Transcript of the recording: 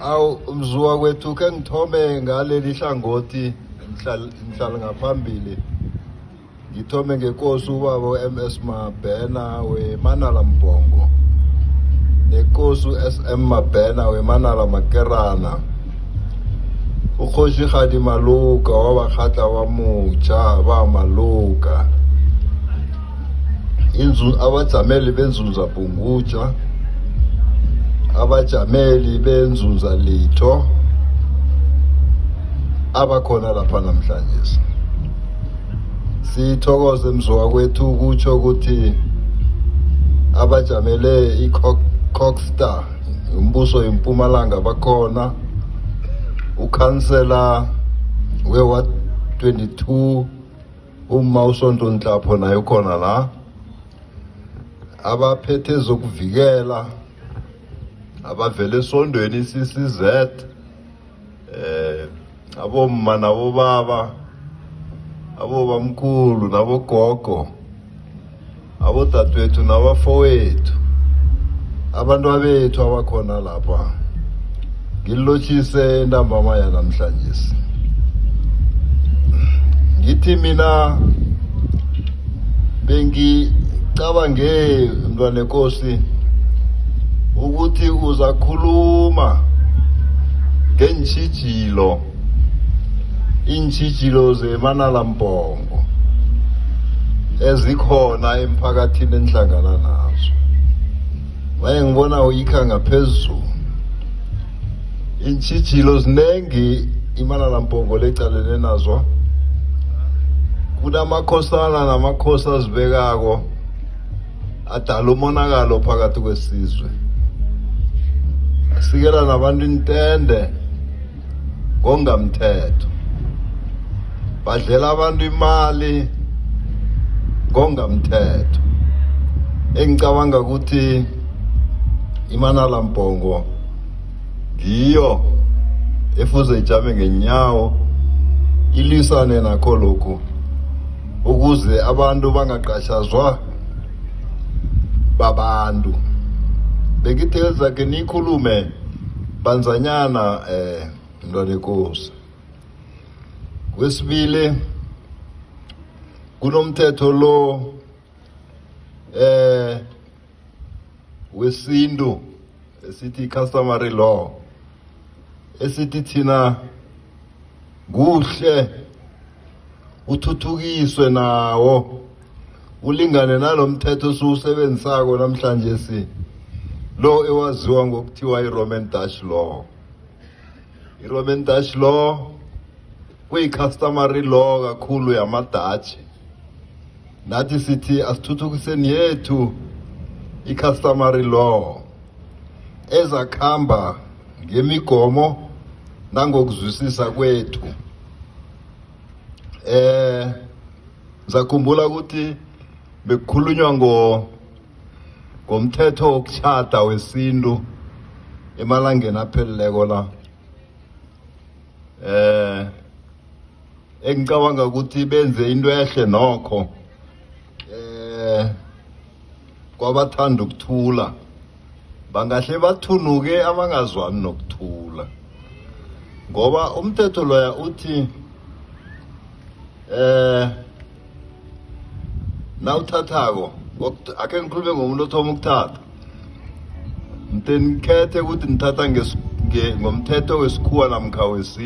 Awu mzuka kwethu ke ngithome ngaleli hlangothi ngihlala ngaphambili. Ngithome ngenkosi ubaba uMS Mabhena weManala Mbongo, nenkosi uSM Mabhena weManala Makerana, ukhoshi Khadi Maluka wabakhatla wamutsha ba Maluka, abajameli benzunza Pungutsha, abajameli benzunza Litho abakhona lapha namhlanje. Sithokoze mzuka kwethu kutsho ukuthi abajamele iCockstar umbuso eMpumalanga bakhona, ukhansela weWard 22 uMawusonto Nhlapho naye ukhona la, abaphethe zokuvikela abavele esondweni CCZ, abomma nabobaba, abobamkhulu nabogogo, abodadewethu nabafowethu, abantu abethu abakhona lapha. Ngilotshise ntambama yanamhlanje. Ngithi mina bengicabange mntwana enkosi ukuthi uzakhuluma ngeentjhijilo, iintjhijilo zeManala Mbongo ezikhona emphakathini enhlangana nazo. Maye ngibona uyikha ngaphezulu. Iintjhijilo zinengi iManala Mbongo lecalene nazo. Kunamakhosana namakhosi azibekako adala umonakalo phakathi kwesizwe. Asikela nabantu intende ngongamthetho, badlela abantu imali ngongamthetho. Engicabanga ukuthi iManala Mbongo ngiyo efuze ijame ngenyawo ilisane nakho lokhu ukuze abantu bangaqashazwa babantu. Bengitheza ke nikhulume banzanyana mntwana enkosi. Kwesibili, kunomthetho lo wesintu esithi customary law, esithi thina kuhle uthuthukiswe nawo ulingane nalomthetho siwusebenzisako namhlanje lo ewaziwa ngokuthiwa iRoman Dutch law. iRoman Dutch law kuyi-customary law kakhulu yamaDutch. Nathi sithi asithuthukiseni yethu i-customary law ezakhamba ngemigomo nangokuzwisisa kwethu. Zakhumbula ukuthi bekukhulunywa ngomthetho wokushada wesintu emalangeni apheleleko la. Engicabanga ukuthi benze into ehle nokho kwabathanda ukuthula, bangahle bathunuke abangazwani nokuthula, ngoba umthetho loya uthi nawuthathako akhe ngikhulume ngomuntu othoma ukuthatha, ngikhethe ukuthi ngithatha ngomthetho wesikhuwa namkha wesintu.